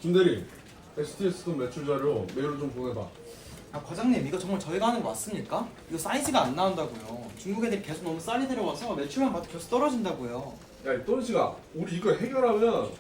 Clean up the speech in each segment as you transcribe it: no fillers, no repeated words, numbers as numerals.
김대리, STS돈 매출 자료 메일로 좀 보내봐. 과장님, 이거 정말 저희가 하는 거 맞습니까? 이거 사이즈가 안 나온다고요. 중국 애들이 계속 너무 쌀이 들어와서 매출만 봐도 계속 떨어진다고요. 야, 이 떤씨가 우리 이거 해결하면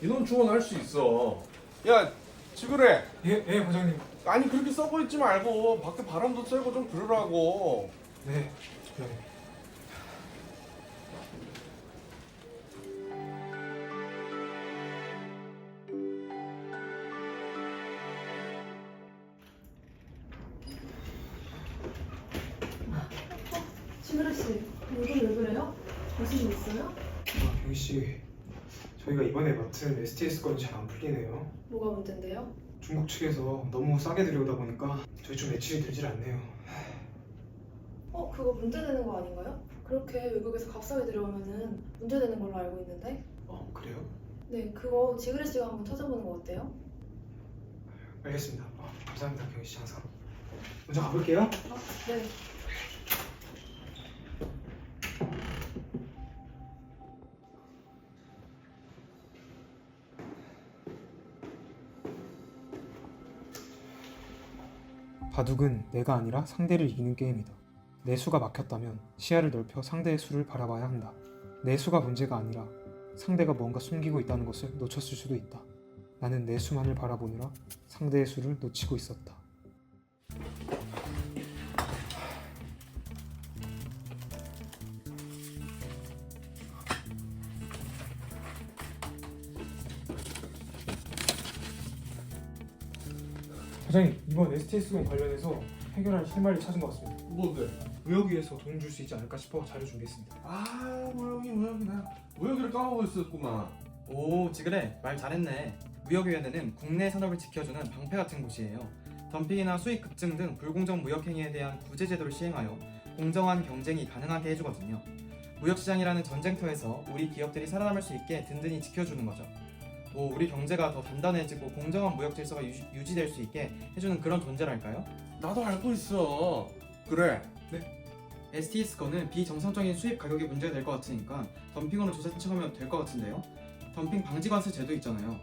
인원 충원할 수 있어. 야, 지그래. 예, 과장님. 아니 그렇게 썩어 있지 말고 밖에 바람도 쐬고 좀 그러라고. 네, 과장님. 신우라 씨, 얼굴 왜 그래요? 무슨 일 있어요? 경희 씨, 저희가 이번에 맡은 STS 건이 잘 안 풀리네요. 뭐가 문제인데요? 중국 측에서 너무 싸게 들여오다 보니까 저희 좀 매출이 들질 않네요. 그거 문제되는 거 아닌가요? 그렇게 외국에서 값싸게 들여오면은 문제되는 걸로 알고 있는데. 그래요? 네, 그거 지그레 씨가 한번 찾아보는 거 어때요? 알겠습니다. 감사합니다, 경희 씨 항상. 먼저 가볼게요. 네. 바둑은 내가 아니라 상대를 이기는 게임이다. 내 수가 막혔다면 시야를 넓혀 상대의 수를 바라봐야 한다. 내 수가 문제가 아니라 상대가 뭔가 숨기고 있다는 것을 놓쳤을 수도 있다. 나는 내 수만을 바라보느라 상대의 수를 놓치고 있었다. 과장님, 이번 STS건 관련해서 해결할 실마리를 찾은 것 같습니다. 뭔데? 무역위에서 도움 줄 수 있지 않을까 싶어 자료 준비했습니다. 무역이 내가 무역이를 까먹고 있었구만. 오, 지그래, 말 잘했네. 무역위원회는 국내 산업을 지켜주는 방패 같은 곳이에요. 덤핑이나 수익 급증 등 불공정 무역 행위에 대한 구제 제도를 시행하여 공정한 경쟁이 가능하게 해주거든요. 무역시장이라는 전쟁터에서 우리 기업들이 살아남을 수 있게 든든히 지켜주는 거죠. 우리 경제가 더 단단해지고 공정한 무역 질서가 유지될 수 있게 해주는 그런 존재랄까요? 나도 알고 있어. 그래. STS건은 비정상적인 수입 가격이 문제가 될 것 같으니까 덤핑으로 조사 신청하면 될 것 같은데요? 덤핑 방지 관세 제도 있잖아요.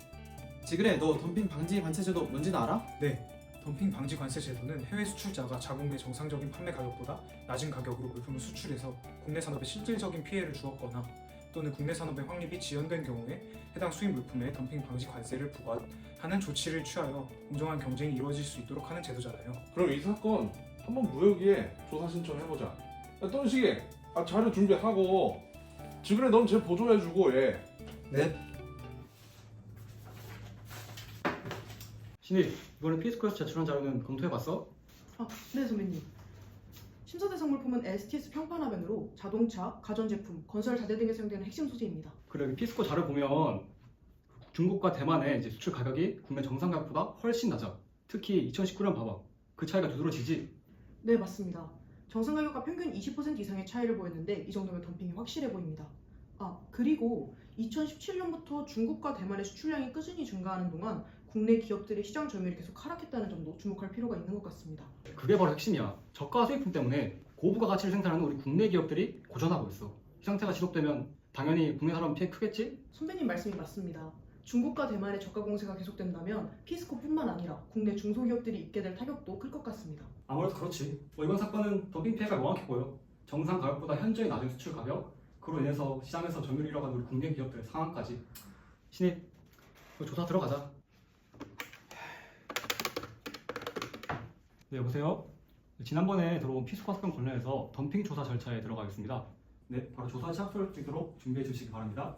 지그래, 너 덤핑 방지 관세 제도 뭔지는 알아? 네, 덤핑 방지 관세 제도는 해외 수출자가 자국 내 정상적인 판매 가격보다 낮은 가격으로 물품을 수출해서 국내 산업에 실질적인 피해를 주었거나 또는 국내 산업의 확립이 지연된 경우에 해당 수입 물품에 덤핑 방지 관세를 부과하는 조치를 취하여 공정한 경쟁이 이루어질 수 있도록 하는 제도잖아요. 그럼 이 사건 한번 무역위에 조사 신청해보자. 야, 떤씨, 자료 준비하고 지그래 넌 쟤 보조해주고 얘. 네. 신입, 이번에 피스코에서 제출한 자료는 검토해봤어? 네 선배님. 심사 대상 물품은 STS 평판 화면으로 자동차, 가전제품, 건설 자재 등에 사용되는 핵심 소재입니다. 그래, 여기 피스코 자료 보면 중국과 대만의 이제 수출 가격이 국내 정상 가격보다 훨씬 낮아. 특히 2019년 봐봐. 그 차이가 두드러지지? 네 맞습니다. 정상 가격과 평균 20% 이상의 차이를 보였는데 이 정도면 덤핑이 확실해 보입니다. 그리고 2017년부터 중국과 대만의 수출량이 꾸준히 증가하는 동안 국내 기업들의 시장 점유율이 계속 하락했다는 점도 주목할 필요가 있는 것 같습니다. 그게 바로 핵심이야. 저가 수입품 때문에 고부가 가치를 생산하는 우리 국내 기업들이 고전하고 있어. 이 상태가 지속되면 당연히 국내 산업은 피해 크겠지? 선배님 말씀이 맞습니다. 중국과 대만의 저가 공세가 계속된다면 피스코뿐만 아니라 국내 중소기업들이 입게 될 타격도 클 것 같습니다. 아무래도 그렇지. 이번 사건은 덤핑 피해가 명확해 보여. 정상 가격보다 현저히 낮은 수출 가격, 그로 인해서 시장에서 점유율을 잃어간 우리 국내 기업들의 상황까지. 신입, 이거 조사 들어가자. 네, 여보세요? 지난번에 들어온 피스코 사건 관련해서 덤핑 조사 절차에 들어가겠습니다. 네, 바로 조사 시작할 수 있도록 준비해 주시기 바랍니다.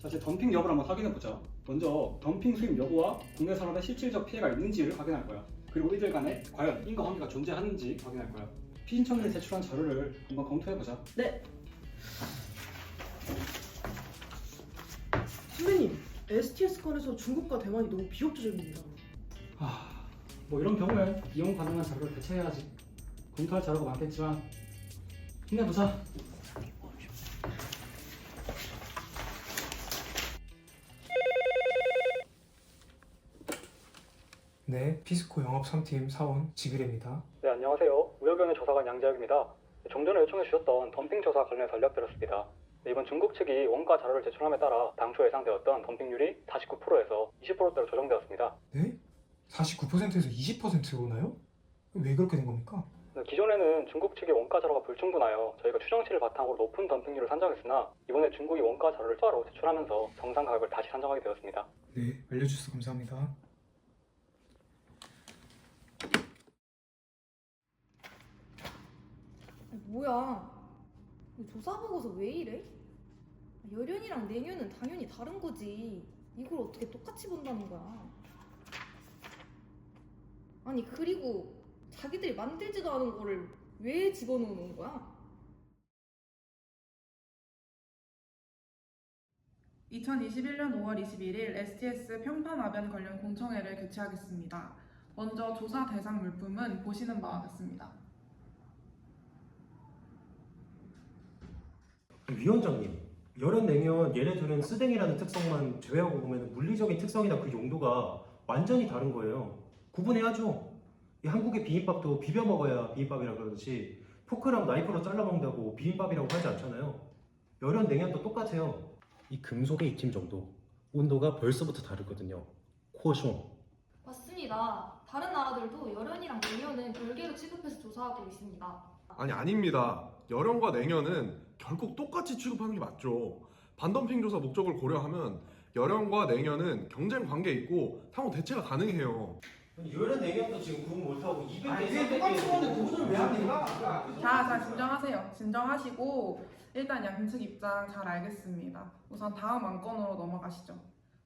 자, 이제 덤핑 여부를 한번 확인해 보자. 먼저 덤핑 수입 여부와 국내 산업에 실질적 피해가 있는지를 확인할 거야. 그리고 이들 간에 과연 인과관계가 존재하는지 확인할 거야. 피신청인이 제출한 자료를 한번 검토해 보자. 네. 선배님, STS 건에서 중국과 대만이 너무 비협조적입니다. 뭐 이런 경우에 이용 가능한 자료를 대체해야지. 검토할 자료가 많겠지만 힘내보자. 네, 피스코 영업 3팀 사원 지그레입니다. 네, 안녕하세요. 무역위원회 조사관 양재혁입니다. 종전에 요청해 주셨던 덤핑 조사 관련해서 연락드렸습니다. 이번 중국 측이 원가 자료를 제출함에 따라 당초 예상되었던 덤핑률이 49%에서 20%대로 조정되었습니다. 네? 49%에서 20%로 오나요? 왜 그렇게 된 겁니까? 기존에는 중국 측의 원가 자료가 불충분하여 저희가 추정치를 바탕으로 높은 덤핑률을 산정했으나 이번에 중국이 원가 자료를 추가로 제출하면서 정상 가격을 다시 산정하게 되었습니다. 네, 알려주셔서 감사합니다. 뭐야? 조사 보고서 왜 이래? 열연이랑 내년은 당연히 다른 거지. 이걸 어떻게 똑같이 본다는 거야? 아니 그리고 자기들이 만들지도 않은 거를 왜 집어넣는 거야? 2021년 5월 21일 STS 평판화변 관련 공청회를 개최하겠습니다. 먼저 조사 대상 물품은 보시는 바와 같습니다. 위원장님, 열연 냉면 얘네들은 쓰댕이라는 특성만 제외하고 보면 물리적인 특성이나 그 용도가 완전히 다른 거예요. 구분해야죠. 이 한국의 비빔밥도 비벼 먹어야 비빔밥이라 그러듯이 포크랑 나이프로 잘라 먹는다고 비빔밥이라고 하지 않잖아요. 열연 냉면도 똑같아요. 이 금속의 입힘 정도, 온도가 벌써부터 다르거든요. 코숑. 맞습니다. 다른 나라들도 열연이랑 내년은 별개로 취급해서 조사하고 있습니다. 아니 아닙니다. 열연과 냉연은 결국 똑같이 취급하는 게 맞죠. 반덤핑 조사 목적을 고려하면 열연과 냉연은 경쟁 관계에 있고 상호 대체가 가능해요. 열연 냉면도 지금 구분 못하고 200개 똑같이 보는데 구분을 왜 합니까? 자, 진정하세요. 진정하시고 일단 양 측 입장 잘 알겠습니다. 우선 다음 안건으로 넘어가시죠.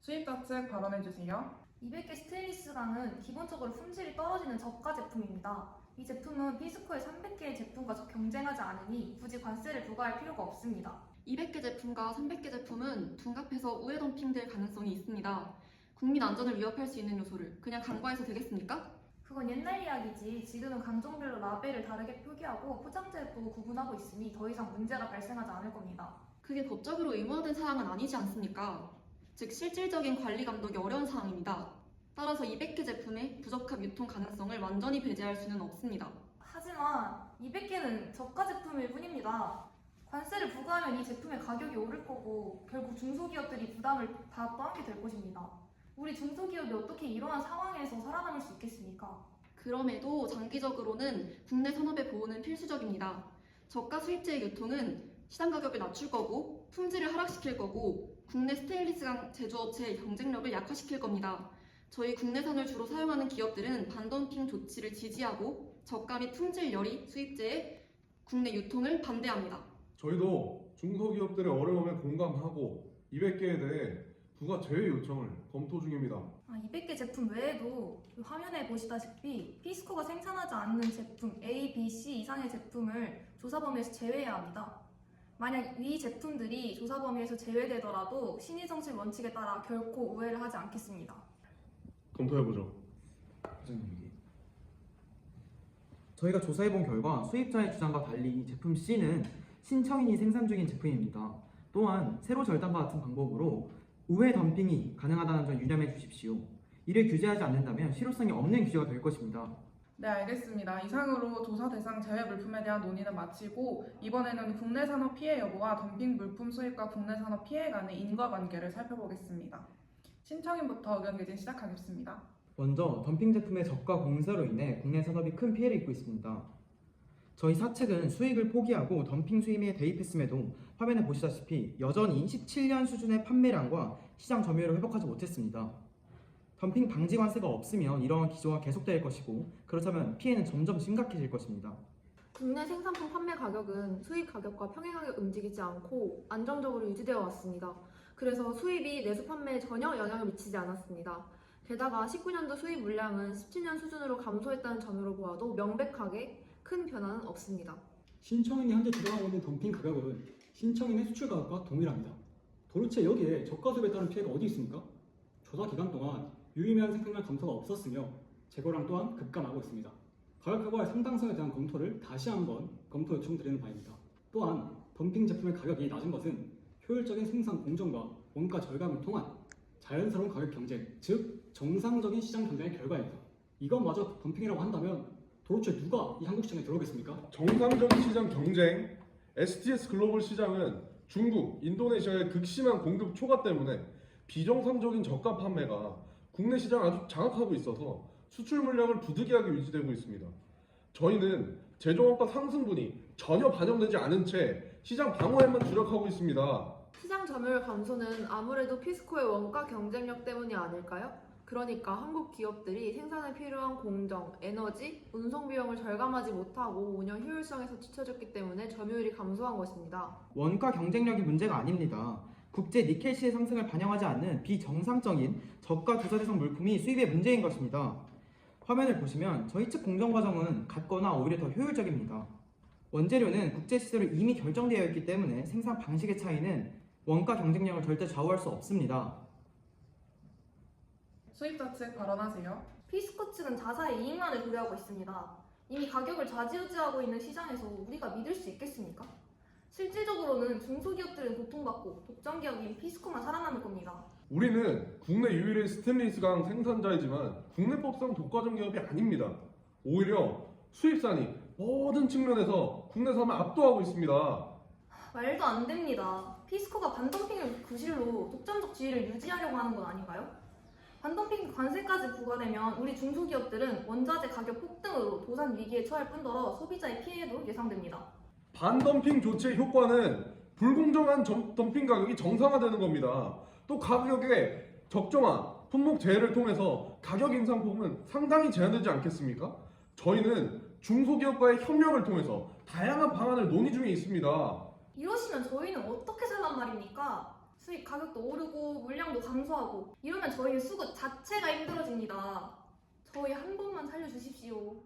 수입자 측 발언해주세요. 200개 스테인리스 강은 기본적으로 품질이 떨어지는 저가 제품입니다. 이 제품은 피스코의 300개의 제품과 경쟁하지 않으니 굳이 관세를 부과할 필요가 없습니다. 200개 제품과 300개 제품은 둔갑해서 우회 덤핑될 가능성이 있습니다. 국민 안전을 위협할 수 있는 요소를 그냥 간과해서 되겠습니까? 그건 옛날 이야기지. 지금은 강종별로 라벨을 다르게 표기하고 포장재도 구분하고 있으니 더 이상 문제가 발생하지 않을 겁니다. 그게 법적으로 의무화된 사항은 아니지 않습니까? 즉 실질적인 관리 감독이 어려운 사항입니다. 따라서 200개 제품의 부적합 유통 가능성을 완전히 배제할 수는 없습니다. 하지만 200개는 저가 제품일 뿐입니다. 관세를 부과하면 이 제품의 가격이 오를 거고 결국 중소기업들이 부담을 다 떠안게 될 것입니다. 우리 중소기업이 어떻게 이러한 상황에서 살아남을 수 있겠습니까? 그럼에도 장기적으로는 국내 산업의 보호는 필수적입니다. 저가 수입제의 유통은 시장 가격을 낮출 거고 품질을 하락시킬 거고 국내 스테인리스강 제조업체의 경쟁력을 약화시킬 겁니다. 저희 국내산을 주로 사용하는 기업들은 반덤핑 조치를 지지하고 저가 및 품질 열이 수입제의 국내 유통을 반대합니다. 저희도 중소기업들의 어려움에 공감하고 200개에 대해 부가 제외 요청을 검토 중입니다. 200개 제품 외에도 화면에 보시다시피 피스코가 생산하지 않는 제품 A, B, C 이상의 제품을 조사 범위에서 제외해야 합니다. 만약 이 제품들이 조사 범위에서 제외되더라도 신의정책 원칙에 따라 결코 우회를 하지 않겠습니다. 검토해보죠. 저희가 조사해본 결과 수입자의 주장과 달리 제품 C는 신청인이 생산 중인 제품입니다. 또한 세로 절단과 같은 방법으로 우회 덤핑이 가능하다는 점 유념해 주십시오. 이를 규제하지 않는다면 실효성이 없는 규제가 될 것입니다. 네, 알겠습니다. 이상으로 조사 대상 제외 물품에 대한 논의는 마치고 이번에는 국내 산업 피해 여부와 덤핑 물품 수입과 국내 산업 피해 간의 인과관계를 살펴보겠습니다. 신청인부터 의견 개진 시작하겠습니다. 먼저 덤핑 제품의 저가 공세로 인해 국내 산업이 큰 피해를 입고 있습니다. 저희 사측은 수익을 포기하고 덤핑 수입에 대입했음에도 화면에 보시다시피 여전히 17년 수준의 판매량과 시장 점유율을 회복하지 못했습니다. 덤핑 방지 관세가 없으면 이러한 기조가 계속될 것이고 그렇다면 피해는 점점 심각해질 것입니다. 국내 생산품 판매 가격은 수입 가격과 평행하게 움직이지 않고 안정적으로 유지되어 왔습니다. 그래서 수입이 내수 판매에 전혀 영향을 미치지 않았습니다. 게다가 19년도 수입 물량은 17년 수준으로 감소했다는 점으로 보아도 명백하게 큰 변화는 없습니다. 신청인이 현재 주장하고 있는 덤핑 가격은 신청인의 수출 가격과 동일합니다. 도대체 여기에 저가 수입에 따른 피해가 어디 있습니까? 조사 기간 동안 유의미한 생산량 감소가 없었으며 재고량 또한 급감하고 있습니다. 가격 회복의 상당성에 대한 검토를 다시 한번 검토 요청드리는 바입니다. 또한 덤핑 제품의 가격이 낮은 것은 효율적인 생산 공정과 원가 절감을 통한 자연스러운 가격 경쟁, 즉 정상적인 시장 경쟁의 결과입니다. 이것마저 덤핑이라고 한다면 도대체 누가 이 한국 시장에 들어오겠습니까? 정상적인 시장 경쟁, STS 글로벌 시장은 중국, 인도네시아의 극심한 공급 초과 때문에 비정상적인 저가 판매가 국내 시장을 아주 장악하고 있어서 수출 물량을 부득이하게 유지되고 있습니다. 저희는 제조원가 상승분이 전혀 반영되지 않은 채 시장 방어에만 주력하고 있습니다. 시장 점유율 감소는 아무래도 피스코의 원가 경쟁력 때문이 아닐까요? 그러니까 한국 기업들이 생산에 필요한 공정, 에너지, 운송 비용을 절감하지 못하고 운영 효율성에서 뒤처졌기 때문에 점유율이 감소한 것입니다. 원가 경쟁력이 문제가 아닙니다. 국제 니켈 시의 상승을 반영하지 않는 비정상적인 저가 조사 대상 물품이 수입의 문제인 것입니다. 화면을 보시면 저희 측 공정 과정은 같거나 오히려 더 효율적입니다. 원재료는 국제 시세로 이미 결정되어 있기 때문에 생산 방식의 차이는 원가 경쟁력을 절대 좌우할 수 없습니다. 수입자 측 발언하세요. 피스코 측은 자사의 이익만을 고려하고 있습니다. 이미 가격을 좌지우지하고 있는 시장에서 우리가 믿을 수 있겠습니까? 실질적으로는 중소기업들은 고통받고 독점기업인 피스코만 살아남을 겁니다. 우리는 국내 유일의 스테인리스강 생산자이지만 국내법상 독과점 기업이 아닙니다. 오히려 수입산이 모든 측면에서 국내산을 압도하고 있습니다. 말도 안 됩니다. 피스코가 반덤핑을 구실로 독점적 지위를 유지하려고 하는 건 아닌가요? 반덤핑 관세까지 부과되면 우리 중소기업들은 원자재 가격 폭등으로 도산 위기에 처할 뿐더러 소비자의 피해도 예상됩니다. 반덤핑 조치의 효과는 불공정한 덤핑 가격이 정상화되는 겁니다. 또 가격의 적정화, 품목 제외를 통해서 가격 인상폭은 상당히 제한되지 않겠습니까? 저희는 중소기업과의 협력을 통해서 다양한 방안을 논의 중에 있습니다. 이러시면 저희는 어떻게 살란 말입니까? 수입 가격도 오르고 물량도 감소하고 이러면 저희의 수급 자체가 힘들어집니다. 저희 한 번만 살려주십시오.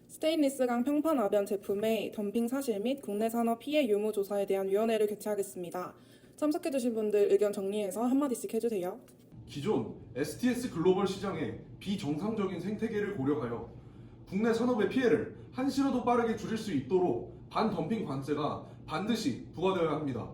스테인리스강 평판아변 제품의 덤핑 사실 및 국내 산업 피해 유무 조사에 대한 위원회를 개최하겠습니다. 참석해주신 분들 의견 정리해서 한마디씩 해주세요. 기존 STS 글로벌 시장의 비정상적인 생태계를 고려하여 국내 산업의 피해를 한시라도 빠르게 줄일 수 있도록 반덤핑 관세가 반드시 부과되어야 합니다.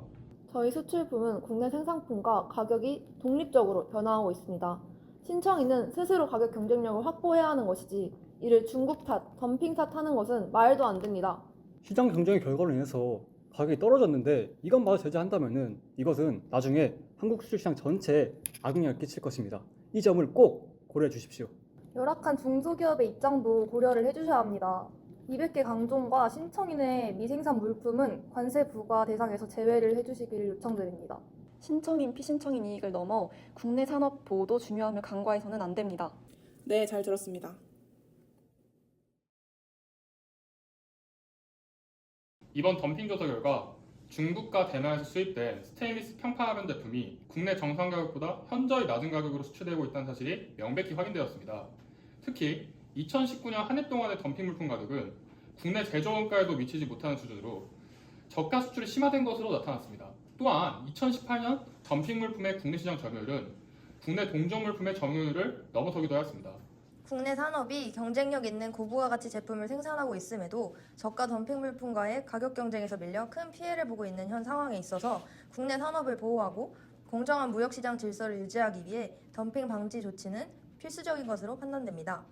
저희 수출품은 국내 생산품과 가격이 독립적으로 변화하고 있습니다. 신청인은 스스로 가격 경쟁력을 확보해야 하는 것이지 이를 중국 탓, 덤핑 탓하는 것은 말도 안 됩니다. 시장 경쟁의 결과로 인해서 가격이 떨어졌는데 이것마저 제재한다면은 이것은 나중에 한국 수출 시장 전체에 악영향을 끼칠 것입니다. 이 점을 꼭 고려해 주십시오. 열악한 중소기업의 입장도 고려를 해주셔야 합니다. 200개 강종과 신청인의 미생산 물품은 관세 부과 대상에서 제외를 해주시기를 요청드립니다. 신청인, 피신청인 이익을 넘어 국내 산업 보호도 중요함을 간과해서는 안 됩니다. 네, 잘 들었습니다. 이번 덤핑 조사 결과 중국과 대만에서 수입된 스테인리스 평판아변 제품이 국내 정상 가격보다 현저히 낮은 가격으로 수출되고 있다는 사실이 명백히 확인되었습니다. 특히 2019년 한 해 동안의 덤핑 물품 가격은 국내 제조 원가에도 미치지 못하는 수준으로 저가 수출이 심화된 것으로 나타났습니다. 또한 2018년 덤핑 물품의 국내 시장 점유율은 국내 동종 물품의 점유율을 넘어서기도 하였습니다. 국내 산업이 경쟁력 있는 고부가 가치 제품을 생산하고 있음에도 저가 덤핑 물품과의 가격 경쟁에서 밀려 큰 피해를 보고 있는 현 상황에 있어서 국내 산업을 보호하고 공정한 무역시장 질서를 유지하기 위해 덤핑 방지 조치는 필수적인 것으로 판단됩니다.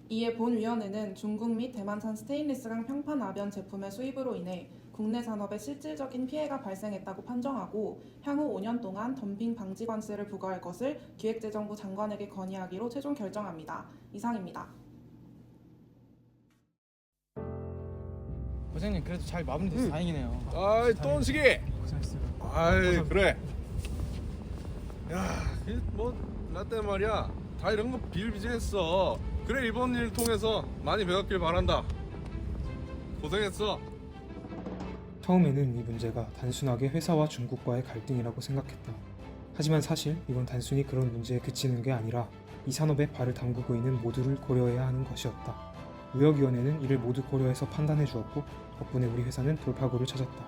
이에 본위원회는 중국 및 대만산 스테인리스강 평판아변 제품의 수입으로 인해 국내 산업에 실질적인 피해가 발생했다고 판정하고 향후 5년 동안 덤핑 방지 관세를 부과할 것을 기획재정부 장관에게 건의하기로 최종 결정합니다. 이상입니다. 고생님 그래도 잘 마무리돼서 다행이네요. 아이 똔식이. 고생했어요. 아이 그래. 야, 뭐 라떼 말이야. 다 이런 거 비일비재했어. 그래 이번 일 통해서 많이 배웠길 바란다. 고생했어. 처음에는 이 문제가 단순하게 회사와 중국과의 갈등이라고 생각했다. 하지만 사실 이건 단순히 그런 문제에 그치는 게 아니라 이 산업에 발을 담그고 있는 모두를 고려해야 하는 것이었다. 무역위원회는 이를 모두 고려해서 판단해 주었고 덕분에 우리 회사는 돌파구를 찾았다.